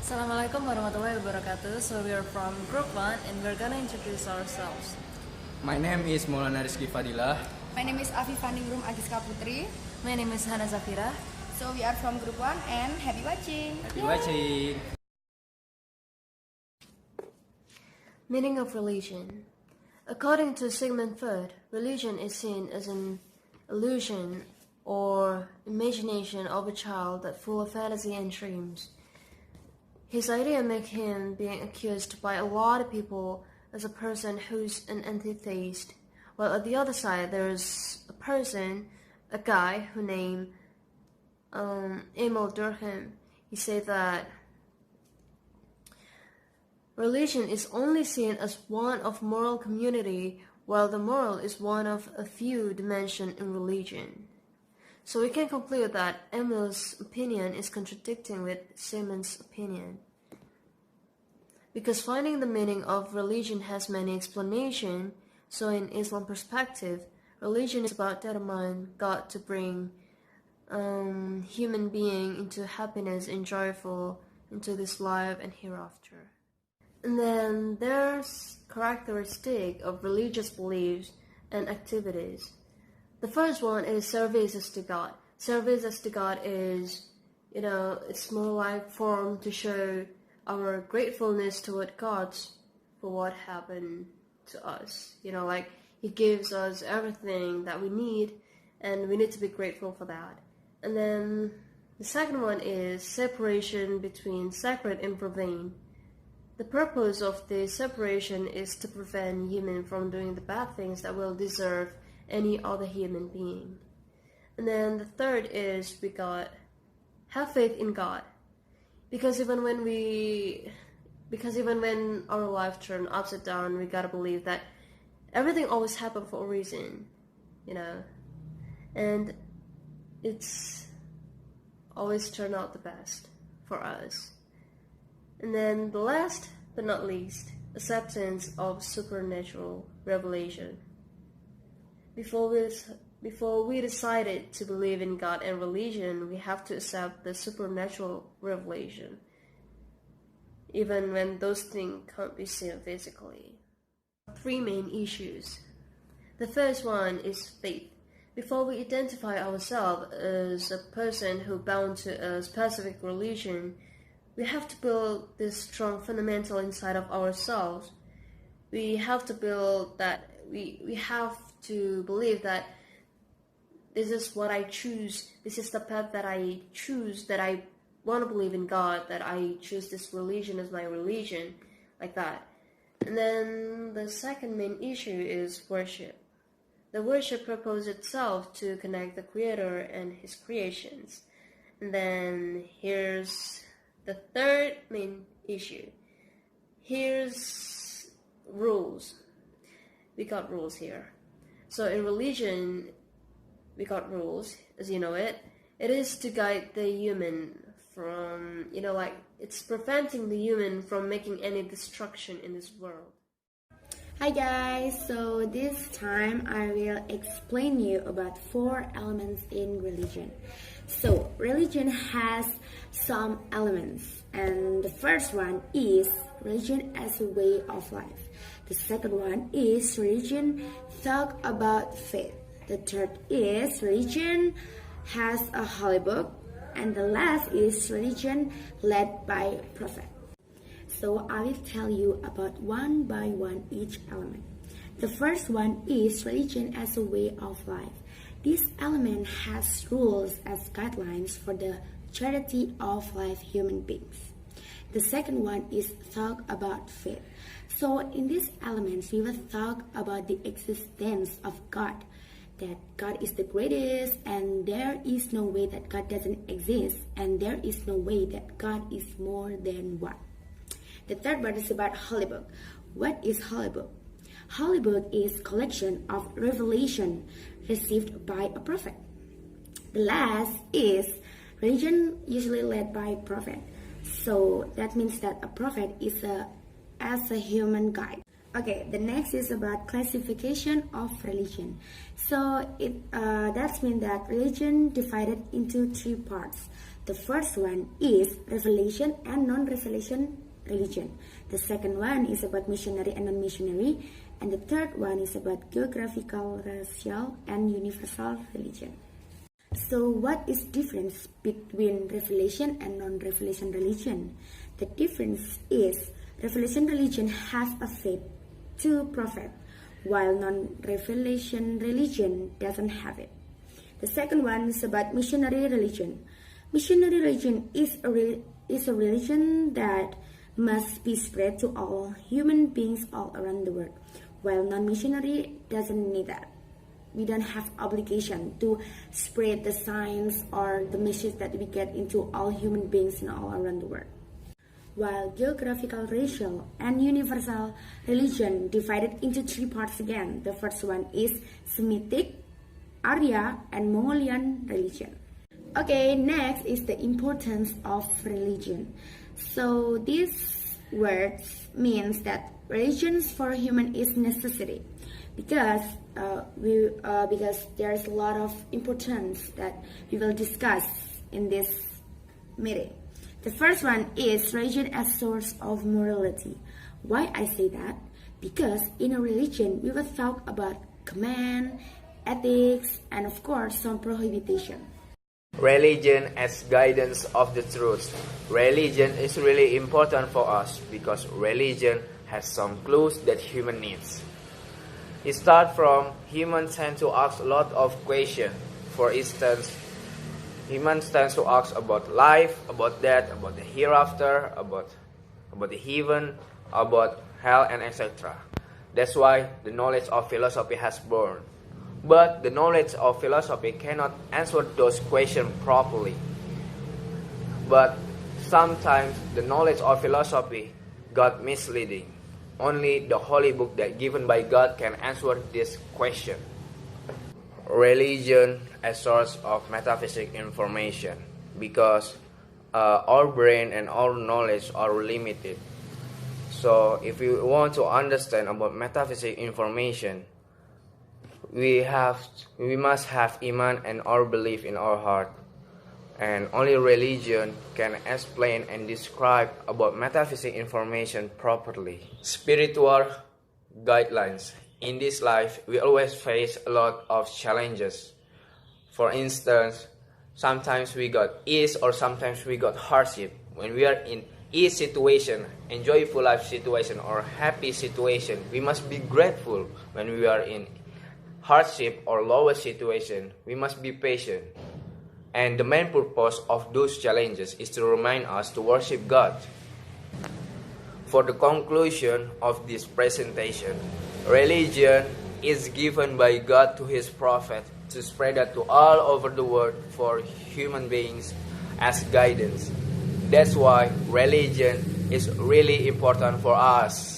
Assalamualaikum warahmatullahi wabarakatuh. So we are from Group 1 and we're gonna introduce ourselves. My name is Maulana Rizky. My name is Afiefa Ningrum Putri. My name is Hana Zafira. So we are from Group 1 and happy watching. Happy watching. Meaning of religion. According to Sigmund Freud, religion is seen as an illusion or imagination of a child that full of fantasy and dreams. His idea make him being accused by a lot of people as a person who's an anti-theist, while at the other side there's a guy who named Emil Durkheim. He said that religion is only seen as one of moral community, while the moral is one of a few dimensions in religion. So we can conclude that Emil's opinion is contradicting with Simon's opinion. Because finding the meaning of religion has many explanations, so in Islam perspective, religion is about determine God to bring human being into happiness and joyful into this life and hereafter. And then there's characteristic of religious beliefs and activities. The first one is services to God. Services to God is, it's more like form to show our gratefulness toward God for what happened to us. Like He gives us everything that we need, and we need to be grateful for that. And then the second one is separation between sacred and profane. The purpose of this separation is to prevent human from doing the bad things that will deserve any other human being. And then the third is we got have faith in God. Because even when our life turn upside down, we gotta believe that everything always happens for a reason, and it's always turn out the best for us. And then the last but not least, acceptance of supernatural revelation. Before we decided to believe in God and religion, we have to accept the supernatural revelation, even when those things can't be seen physically. Three main issues. The first one is faith. Before we identify ourselves as a person who bound to a specific religion, we have to build this strong fundamental inside of ourselves. We have to build that. We have to believe that this is what I choose. This is the path that I choose, that I want to believe in God, that I choose this religion as my religion, like that. And then the second main issue is worship. The worship purpose itself to connect the Creator and His creations. And then here's the third main issue. Here's rules. We got rules here. So in religion, we got rules, as you know it. It is to guide the human from, it's preventing the human from making any destruction in this world. Hi guys, so this time I will explain you about 4 elements in religion. So religion has some elements, and the first one is religion as a way of life. The second one is religion talk about faith. The third is religion has a holy book, and the last is religion led by prophet. So I will tell you about one by one each element. The first one is religion as a way of life. This element has rules as guidelines for the charity of life human beings. The second one is talk about faith. So in these elements, we will talk about the existence of God, that God is the greatest, and there is no way that God doesn't exist, and there is no way that God is more than one. The third part is about Holy Book. What is Holy Book? Holy Book is collection of revelation received by a prophet. The last is religion usually led by prophet. So that means that a prophet is as a human guide. Okay, the next is about classification of religion. So that means that religion divided into 3 parts. The first one is revelation and non-revelation religion. The second one is about missionary and non-missionary. And the third one is about geographical, racial, and universal religion. So what is difference between revelation and non-revelation religion? The difference is revelation religion has a faith to prophet, while non-revelation religion doesn't have it. The second one is about missionary religion. Missionary religion is a religion that must be spread to all human beings all around the world, while non-missionary doesn't need that. We don't have obligation to spread the signs or the message that we get into all human beings and all around the world. While geographical, racial, and universal religion divided into three parts again. The first one is Semitic, Arya, and Mongolian religion. Okay, next is the importance of religion. So these words means that religions for human is necessity because there's a lot of importance that we will discuss in this meeting. The first one is religion as source of morality. Why I say that? Because in a religion we will talk about command, ethics, and of course some prohibition. Religion as guidance of the truth. Religion is really important for us because religion has some clues that human needs. It starts from humans tend to ask a lot of questions. For instance, humans tend to ask about life, about death, about the hereafter, about the heaven, about hell, and etc. That's why the knowledge of philosophy has born. But the knowledge of philosophy cannot answer those questions properly. But sometimes the knowledge of philosophy got misleading. Only the holy book that given by God can answer this question. Religion as source of metaphysical information because our brain and our knowledge are limited. So if you want to understand about metaphysical information, we must have iman and our belief in our heart. And only religion can explain and describe about metaphysical information properly. Spiritual guidelines. In this life, we always face a lot of challenges. For instance, sometimes we got ease or sometimes we got hardship. When we are in ease situation, enjoyable life situation or happy situation, we must be grateful. When we are in hardship or lower situation, we must be patient. And the main purpose of those challenges is to remind us to worship God. For the conclusion of this presentation, religion is given by God to His prophet to spread that to all over the world for human beings as guidance. That's why religion is really important for us.